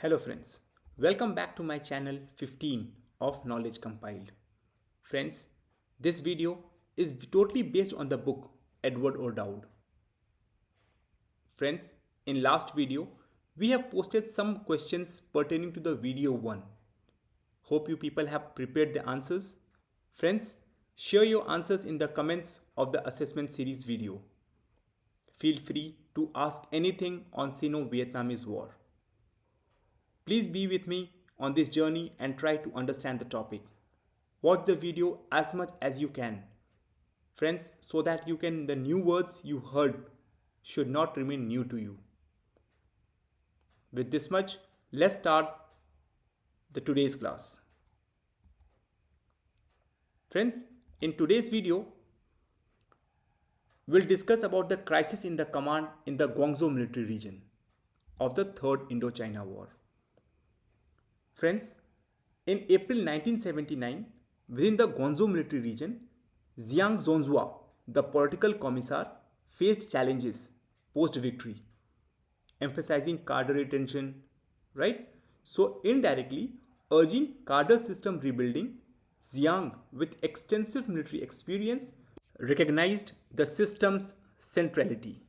Hello friends, welcome back to my channel 15 of Knowledge Compiled. Friends, this video is totally based on the book Edward O'Dowd. Friends, in last video, we have posted some questions pertaining to the video 1. Hope you people have prepared the answers. Friends, share your answers in the comments of the assessment series video. Feel free to ask anything on Sino-Vietnamese war. Please be with me on this journey and try to understand the topic. Watch the video as much as you can, friends, so that the new words you heard should not remain new to you. With this much, let's start today's class. Friends, in today's video, we'll discuss about the crisis in the command in the Guangzhou Military Region of the Third Indochina War. Friends, in April 1979, within the Guangzhou Military Region, Xiang Zhonghua, the political commissar, faced challenges post-victory, emphasizing cadre retention, right? So indirectly urging cadre system rebuilding, Xiang, with extensive military experience, recognized the system's centrality.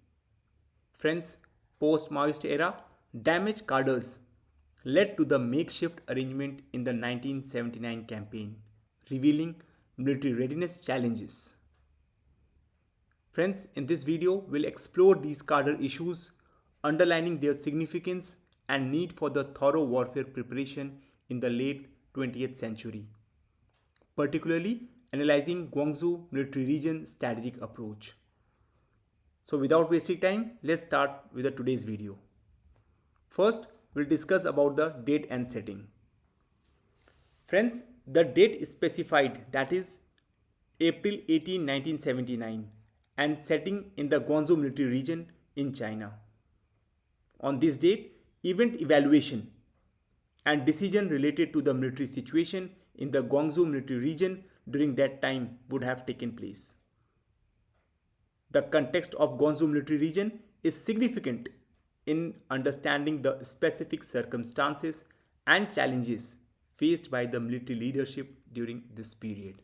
Friends, post-Maoist era, damaged cadres led to the makeshift arrangement in the 1979 campaign, revealing military readiness challenges. Friends, in this video, we'll explore these cadre issues, underlining their significance and need for the thorough warfare preparation in the late 20th century, particularly analyzing Guangzhou Military Region strategic approach. So without wasting time, let's start with today's video. First, we'll discuss about the date and setting. Friends, the date is specified, that is April 18, 1979, and setting in the Guangzhou Military Region in China. On this date, event evaluation and decision related to the military situation in the Guangzhou Military Region during that time would have taken place. The context of Guangzhou Military Region is significant in understanding the specific circumstances and challenges faced by the military leadership during this period.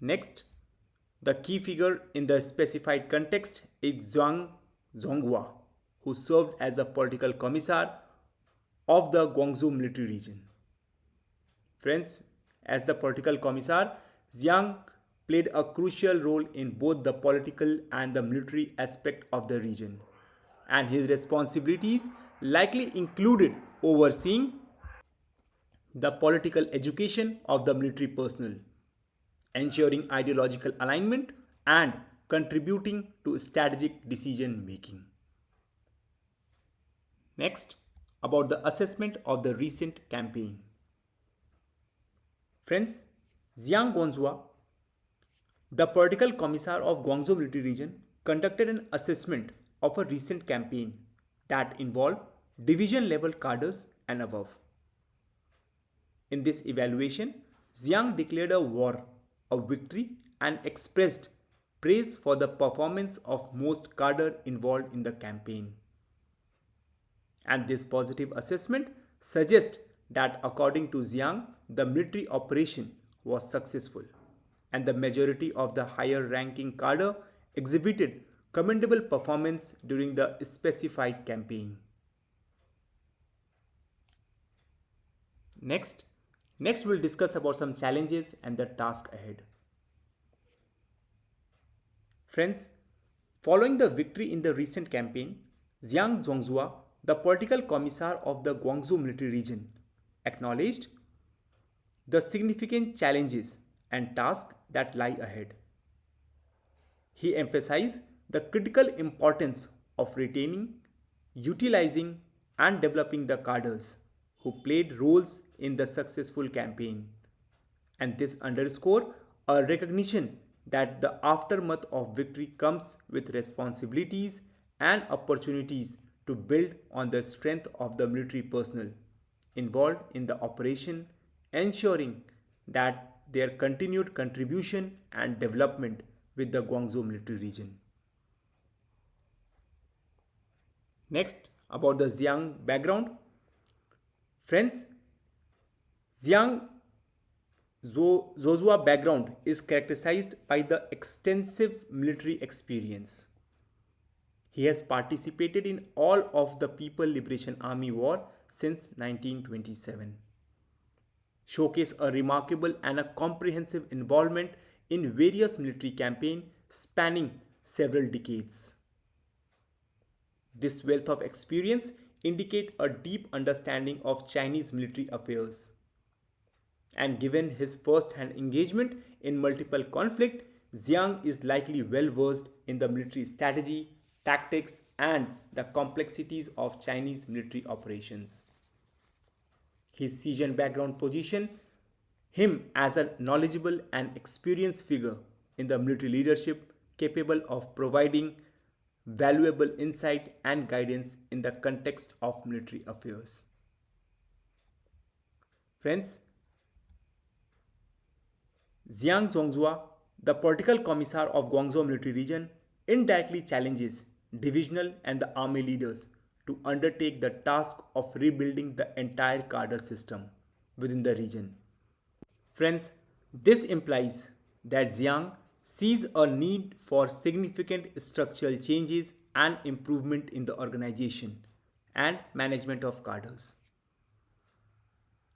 Next, the key figure in the specified context is Xiang Zhonghua, who served as a political commissar of the Guangzhou Military Region. Friends, as the political commissar, Xiang played a crucial role in both the political and the military aspect of the region, and his responsibilities likely included overseeing the political education of the military personnel, ensuring ideological alignment, and contributing to strategic decision making. Next, about the assessment of the recent campaign. Friends, Xiang Zhonghua, the political commissar of Guangzhou Military Region, conducted an assessment of a recent campaign that involved division level cadres and above. In this evaluation, Xiang declared a war a victory and expressed praise for the performance of most cadre involved in the campaign. And this positive assessment suggests that according to Xiang, the military operation was successful and the majority of the higher ranking cadre exhibited commendable performance during the specified campaign. Next we'll discuss about some challenges and the task ahead. Friends, following the victory in the recent campaign, Xiang Zhonghua, the political commissar of the Guangzhou Military Region, acknowledged the significant challenges and tasks that lie ahead. He emphasized the critical importance of retaining, utilizing, and developing the cadres who played roles in the successful campaign, and this underscored a recognition that the aftermath of victory comes with responsibilities and opportunities to build on the strength of the military personnel involved in the operation, ensuring that their continued contribution and development with the Guangzhou Military Region. Next, about the Xiang background. Friends, Xiang Zhonghua background is characterized by the extensive military experience. He has participated in all of the People Liberation Army War since 1927, showcase a remarkable and a comprehensive involvement in various military campaigns spanning several decades. This wealth of experience indicates a deep understanding of Chinese military affairs. And given his first-hand engagement in multiple conflicts, Xiang is likely well versed in the military strategy, tactics, and the complexities of Chinese military operations. His seasoned background position him as a knowledgeable and experienced figure in the military leadership capable of providing valuable insight and guidance in the context of military affairs. Friends, Xiang Zhonghua, the political commissar of Guangzhou Military Region, indirectly challenges divisional and the army leaders to undertake the task of rebuilding the entire cadre system within the region. Friends, this implies that Xiang sees a need for significant structural changes and improvement in the organization and management of cadres.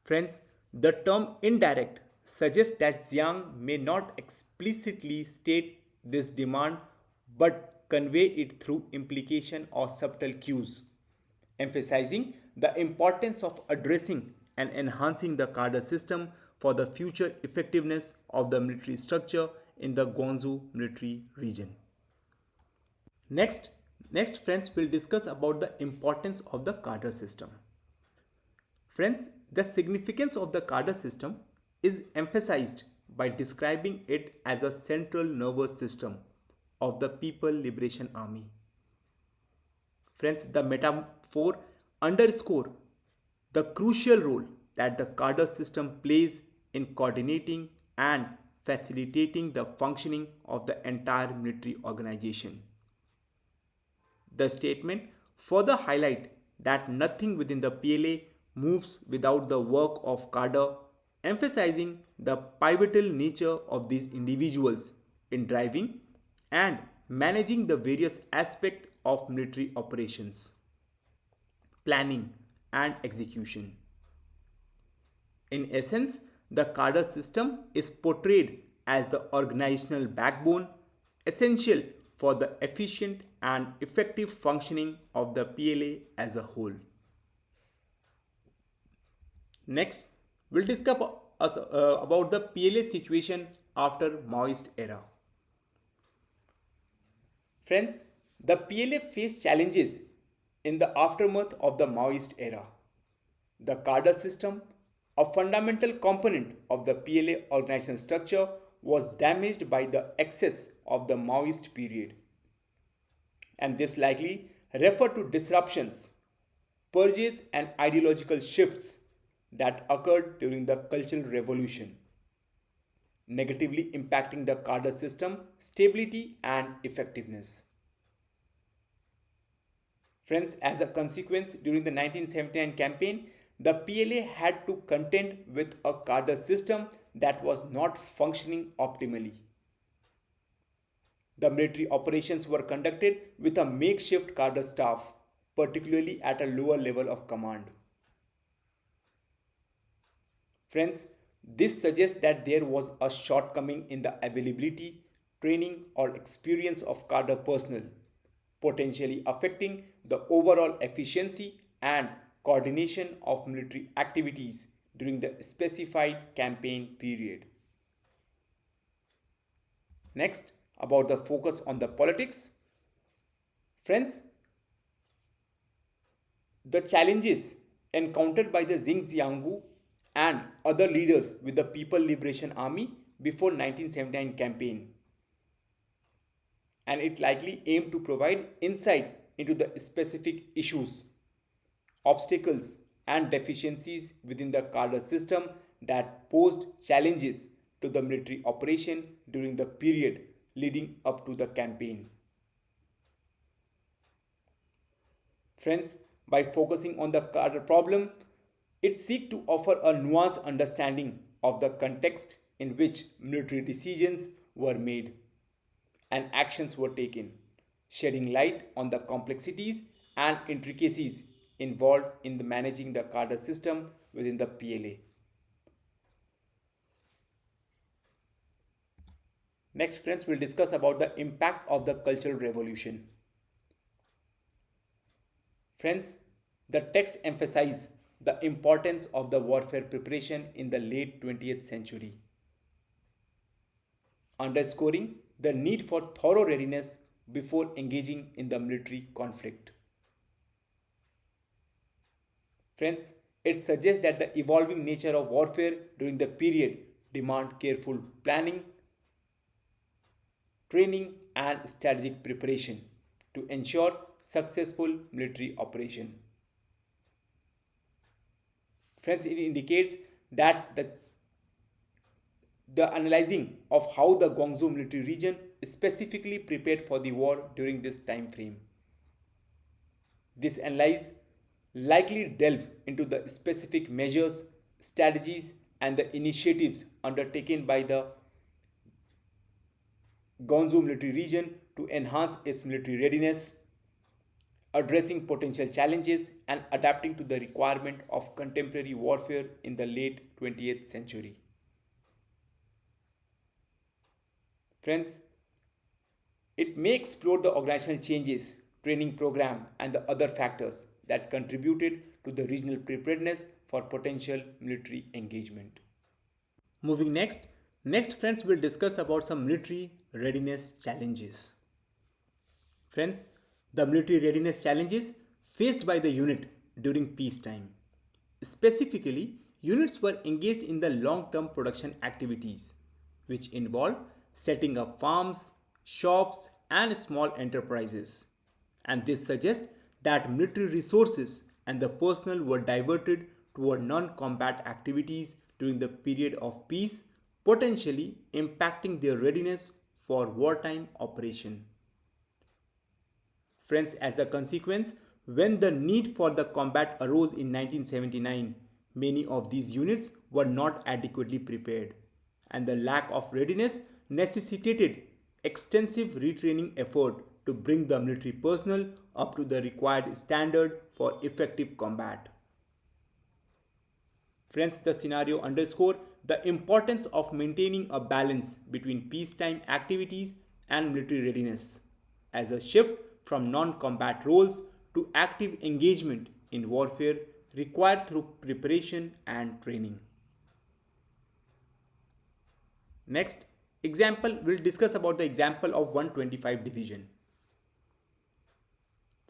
Friends, the term indirect suggests that Xiang may not explicitly state this demand but convey it through implication or subtle cues, emphasizing the importance of addressing and enhancing the cadre system for the future effectiveness of the military structure in the Guangzhou Military Region. Next, next friends will discuss about the importance of the cadre system. Friends, the significance of the cadre system is emphasized by describing it as a central nervous system of the People Liberation Army. Friends, the metaphor underscore the crucial role that the cadre system plays in coordinating and facilitating the functioning of the entire military organization. The statement further highlights that nothing within the PLA moves without the work of cadre, emphasizing the pivotal nature of these individuals in driving and managing the various aspects of military operations, planning, and execution. In essence, the cadre system is portrayed as the organizational backbone essential for the efficient and effective functioning of the PLA as a whole. Next, we'll discuss about the PLA situation after Maoist era. Friends, the PLA faced challenges in the aftermath of the Maoist era. The cadre system, a fundamental component of the PLA organizational structure, was damaged by the excess of the Maoist period. And this likely referred to disruptions, purges, and ideological shifts that occurred during the Cultural Revolution, negatively impacting the cadre system stability and effectiveness. Friends, as a consequence, during the 1979 campaign, the PLA had to contend with a cadre system that was not functioning optimally. The military operations were conducted with a makeshift cadre staff, particularly at a lower level of command. Friends, this suggests that there was a shortcoming in the availability, training, or experience of cadre personnel, potentially affecting the overall efficiency and coordination of military activities during the specified campaign period. Next, about the focus on the politics. Friends, the challenges encountered by the Xingjiangu and other leaders with the People Liberation Army before 1979 campaign, and it likely aimed to provide insight into the specific issues, obstacles, and deficiencies within the cadre system that posed challenges to the military operation during the period leading up to the campaign. Friends, by focusing on the cadre problem, It seeks to offer a nuanced understanding of the context in which military decisions were made and actions were taken, shedding light on the complexities and intricacies involved in the managing the cadre system within the PLA. Next, friends, we'll discuss about the impact of the Cultural Revolution. Friends, the text emphasizes the importance of the warfare preparation in the late 20th century, underscoring the need for thorough readiness before engaging in the military conflict. Friends, it suggests that the evolving nature of warfare during the period demand careful planning, training and strategic preparation to ensure successful military operation. Friends, it indicates that the analyzing of how the Guangzhou Military Region specifically prepared for the war during this time frame. This analysis likely delve into the specific measures, strategies and the initiatives undertaken by the Guangzhou Military Region to enhance its military readiness, addressing potential challenges and adapting to the requirement of contemporary warfare in the late 20th century. Friends, it may explore the organizational changes, training program and the other factors that contributed to the regional preparedness for potential military engagement. Moving next friends will discuss about some military readiness challenges. Friends, the military readiness challenges faced by the unit during peacetime. Specifically, units were engaged in the long-term production activities, which involved setting up farms, shops, and small enterprises. And this suggests that military resources and the personnel were diverted toward non-combat activities during the period of peace, potentially impacting their readiness for wartime operation. Friends, as a consequence, when the need for the combat arose in 1979, many of these units were not adequately prepared, and the lack of readiness necessitated extensive retraining effort to bring the military personnel up to the required standard for effective combat. Friends, the scenario underscores the importance of maintaining a balance between peacetime activities and military readiness, as a shift from non-combat roles to active engagement in warfare required through preparation and training. Next, we'll discuss about the example of 125 Division.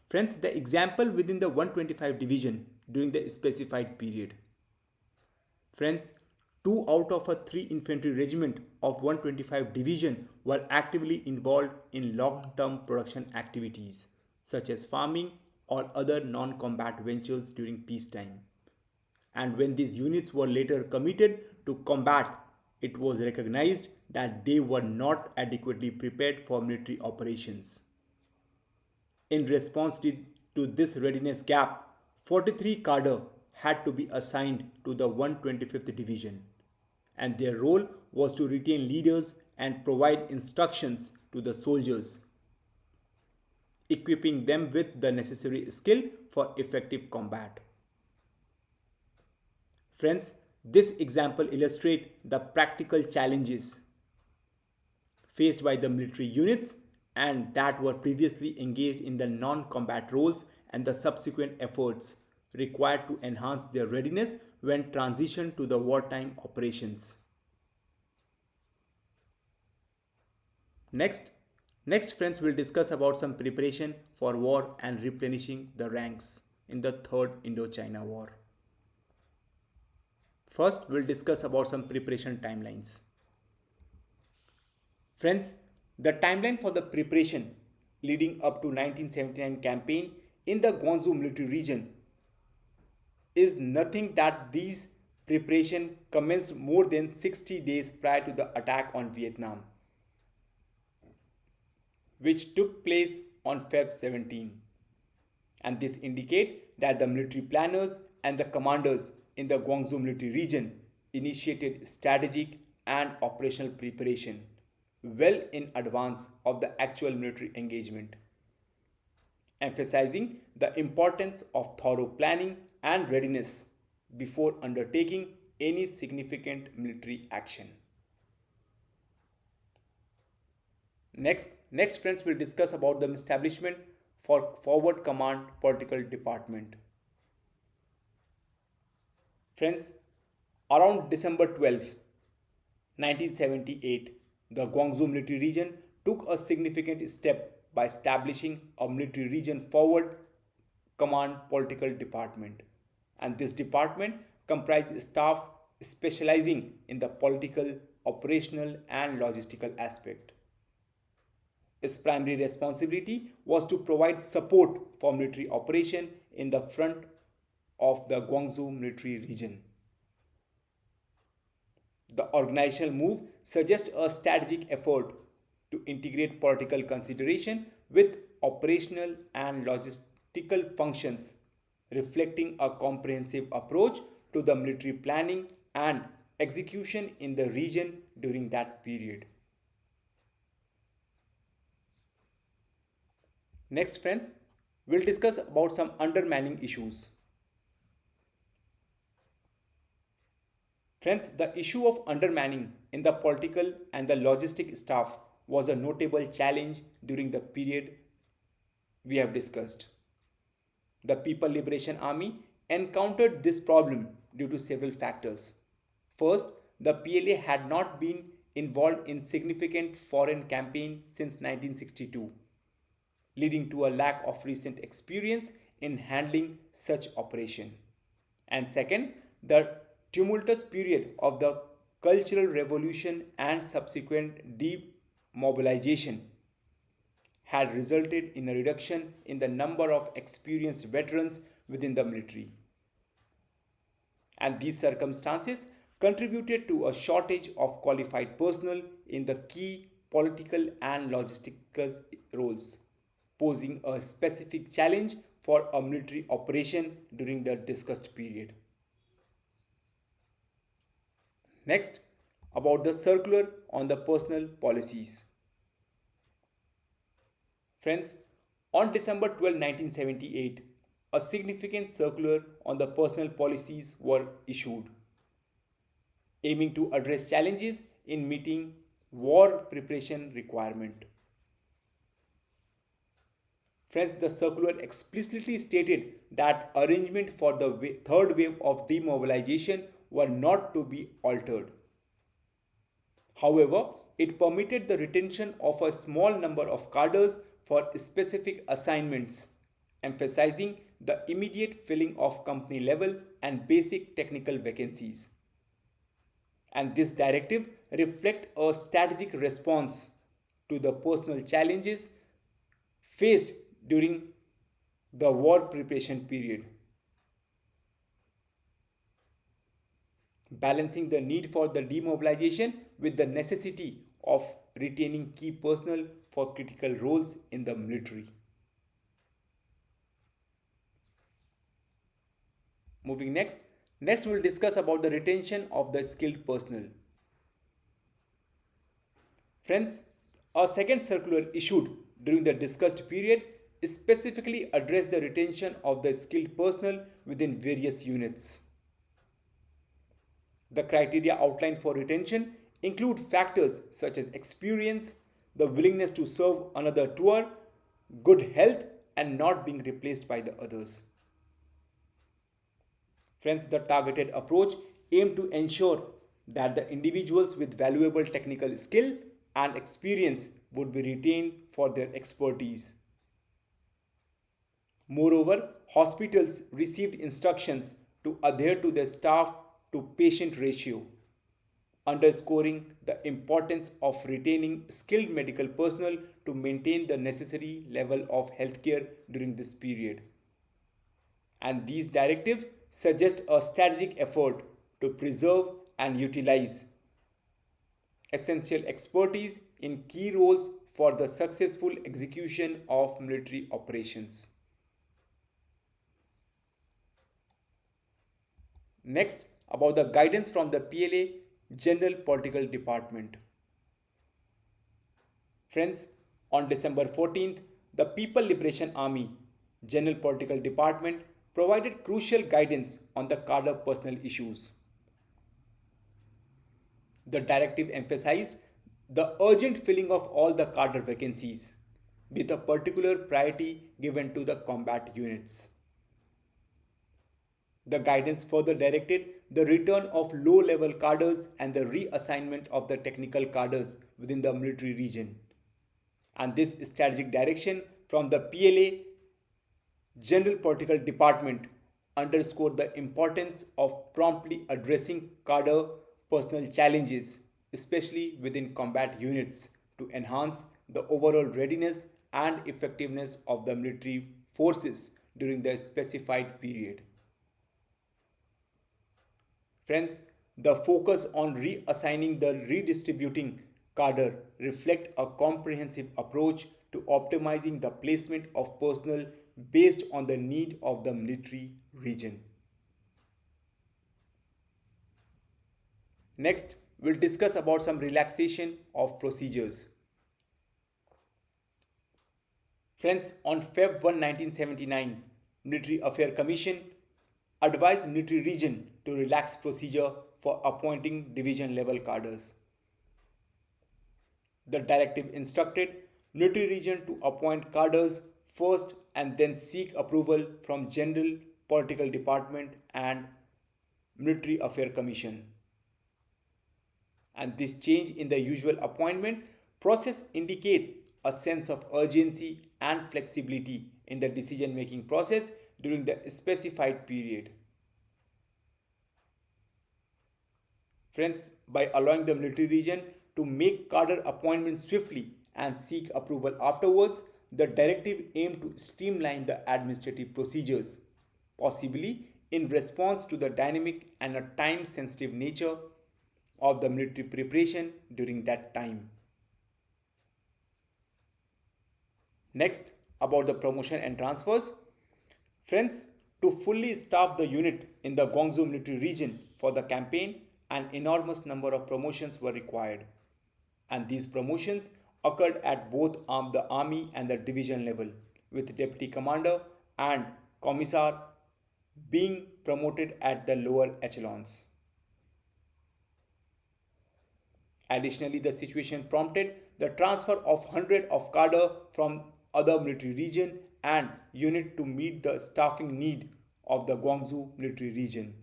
Friends, the example within the 125 Division during the specified period. Friends, 2 out of a 3 infantry regiment of 125 Division were actively involved in long-term production activities such as farming or other non-combat ventures during peacetime. And when these units were later committed to combat, it was recognized that they were not adequately prepared for military operations. In response to this readiness gap, 43 cadre had to be assigned to the 125th Division, and their role was to retain leaders and provide instructions to the soldiers, equipping them with the necessary skill for effective combat. Friends, this example illustrates the practical challenges faced by the military units and that were previously engaged in the non-combat roles and the subsequent efforts required to enhance their readiness when transitioned to the wartime operations. Next friends, will discuss about some preparation for war and replenishing the ranks in the Third Indochina War. First, we'll discuss about some preparation timelines. Friends, the timeline for the preparation leading up to 1979 campaign in the Guangzhou Military Region is nothing that these preparation commenced more than 60 days prior to the attack on Vietnam, which took place on Feb 17. And this indicates that the military planners and the commanders in the Guangzhou Military Region initiated strategic and operational preparation well in advance of the actual military engagement, emphasizing the importance of thorough planning and readiness before undertaking any significant military action. Next friends, will discuss about the establishment for Forward Command Political Department. Friends, around December 12, 1978, the Guangzhou Military Region took a significant step by establishing a Military Region Forward Command Political Department. And this department comprised staff specializing in the political, operational, and logistical aspect. Its primary responsibility was to provide support for military operation in the front of the Guangzhou Military Region. The organizational move suggests a strategic effort to integrate political consideration with operational and logistical functions, reflecting a comprehensive approach to the military planning and execution in the region during that period. Next friends, we'll discuss about some undermanning issues. Friends, the issue of undermanning in the political and the logistic staff was a notable challenge during the period we have discussed. The People Liberation Army encountered this problem due to several factors. First, the PLA had not been involved in significant foreign campaign since 1962, leading to a lack of recent experience in handling such operation. And second, the tumultuous period of the Cultural Revolution and subsequent demobilization had resulted in a reduction in the number of experienced veterans within the military. And these circumstances contributed to a shortage of qualified personnel in the key political and logistical roles, posing a specific challenge for a military operation during the discussed period. Next, about the circular on the personnel policies. Friends, on December 12, 1978, a significant circular on the personnel policies were issued, aiming to address challenges in meeting war preparation requirement. Friends, the circular explicitly stated that arrangement for the third wave of demobilization were not to be altered. However, it permitted the retention of a small number of cadres for specific assignments, emphasizing the immediate filling of company level and basic technical vacancies. And this directive reflects a strategic response to the personal challenges faced during the war preparation period, balancing the need for the demobilization with the necessity of retaining key personnel for critical roles in the military. Moving next we'll discuss about the retention of the skilled personnel. Friends, a second circular issued during the discussed period specifically addressed the retention of the skilled personnel within various units. The criteria outlined for retention include factors such as experience, the willingness to serve another tour, good health, and not being replaced by the others. Friends, the targeted approach aimed to ensure that the individuals with valuable technical skill and experience would be retained for their expertise. Moreover, hospitals received instructions to adhere to their staff to patient ratio, underscoring the importance of retaining skilled medical personnel to maintain the necessary level of healthcare during this period. And these directives suggest a strategic effort to preserve and utilize essential expertise in key roles for the successful execution of military operations. Next, about the guidance from the PLA General Political Department. Friends, on December 14th, the People Liberation Army General Political Department provided crucial guidance on the cadre personnel issues. The directive emphasized the urgent filling of all the cadre vacancies, with a particular priority given to the combat units. The guidance further directed the return of low-level cadres and the reassignment of the technical cadres within the military region. And this strategic direction from the PLA General Political Department underscored the importance of promptly addressing cadre personnel challenges, especially within combat units, to enhance the overall readiness and effectiveness of the military forces during the specified period. Friends, the focus on reassigning the redistributing cadre reflect a comprehensive approach to optimizing the placement of personnel based on the need of the military region. Next, we'll discuss about some relaxation of procedures. Friends, on Feb 1, 1979, Military Affairs Commission advised military region to relax procedure for appointing division level cadres. The directive instructed military region to appoint cadres first and then seek approval from General Political Department and Military Affairs Commission. And this change in the usual appointment process indicate a sense of urgency and flexibility in the decision-making process during the specified period. Friends, by allowing the military region to make cadre appointments swiftly and seek approval afterwards, the directive aimed to streamline the administrative procedures, possibly in response to the dynamic and a time-sensitive nature of the military preparation during that time. Next, about the promotion and transfers. Friends, to fully staff the unit in the Guangzhou Military Region for the campaign, an enormous number of promotions were required. And these promotions occurred at both the army and the division level, with deputy commander and commissar being promoted at the lower echelons. Additionally, the situation prompted the transfer of hundreds of cadre from other military region and unit to meet the staffing need of the Guangzhou Military Region.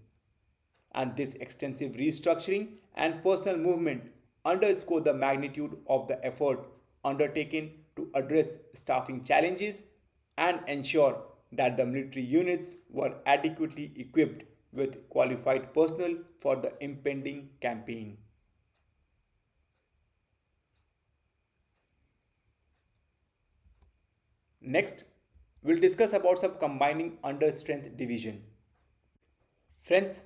And this extensive restructuring and personnel movement underscore the magnitude of the effort undertaken to address staffing challenges and ensure that the military units were adequately equipped with qualified personnel for the impending campaign. Next, we'll discuss about some combining under strength division. Friends,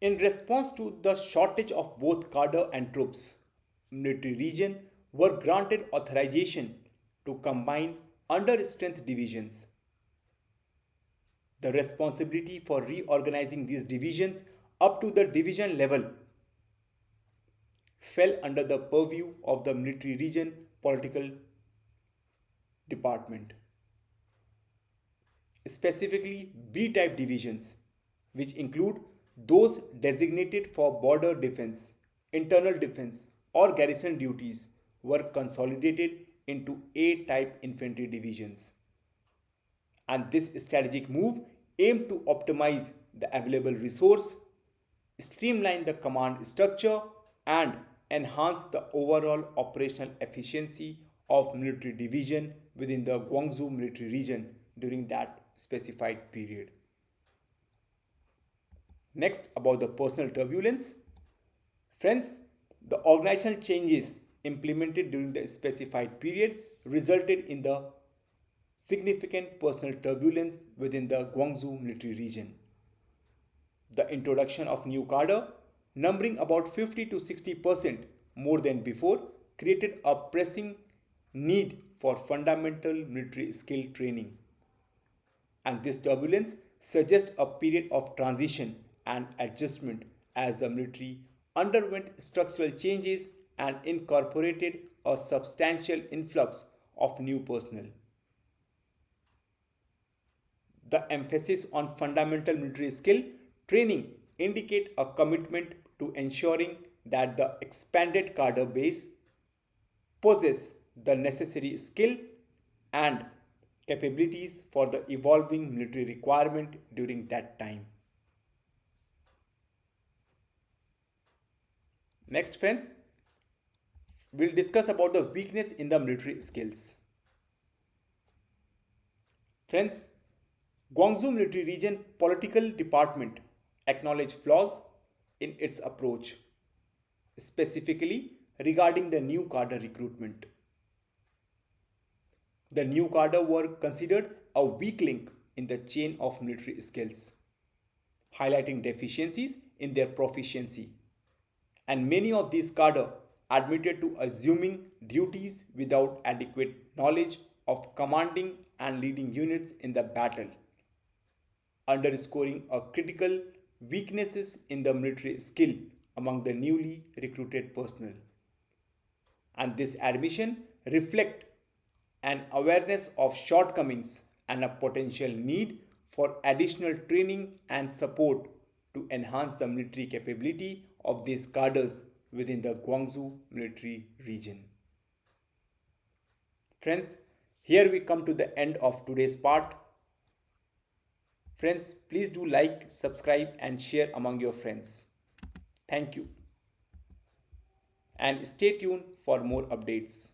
in response to the shortage of both cadre and troops, military region were granted authorization to combine under strength divisions. The responsibility for reorganizing these divisions up to the division level fell under the purview of the military region political department. Specifically, B-type divisions, which include those designated for border defense, internal defense, or garrison duties, were consolidated into A-type infantry divisions. And this strategic move aimed to optimize the available resource, streamline the command structure, and enhance the overall operational efficiency of military division within the Guangzhou military region during that specified period. Next, about the personal turbulence. Friends, the organizational changes implemented during the specified period resulted in the significant personal turbulence within the Guangzhou military region. The introduction of new cadre, numbering about 50 to 60% more than before, created a pressing need for fundamental military skill training. And this turbulence suggests a period of transition and adjustment as the military underwent structural changes and incorporated a substantial influx of new personnel. The emphasis on fundamental military skill training indicate a commitment to ensuring that the expanded cadre base possess the necessary skill and capabilities for the evolving military requirement during that time. Next, friends, we'll discuss about the weakness in the military skills. Friends, Guangzhou Military Region Political Department acknowledge flaws in its approach, specifically regarding the new cadre recruitment. The new cadre were considered a weak link in the chain of military skills, highlighting deficiencies in their proficiency. And many of these cadre admitted to assuming duties without adequate knowledge of commanding and leading units in the battle, underscoring a critical weaknesses in the military skill among the newly recruited personnel. And this admission reflect an awareness of shortcomings and a potential need for additional training and support to enhance the military capability of these cadres within the Guangzhou military region. Friends, here we come to the end of today's part. Friends, please do like, subscribe and share among your friends. Thank you. And stay tuned for more updates.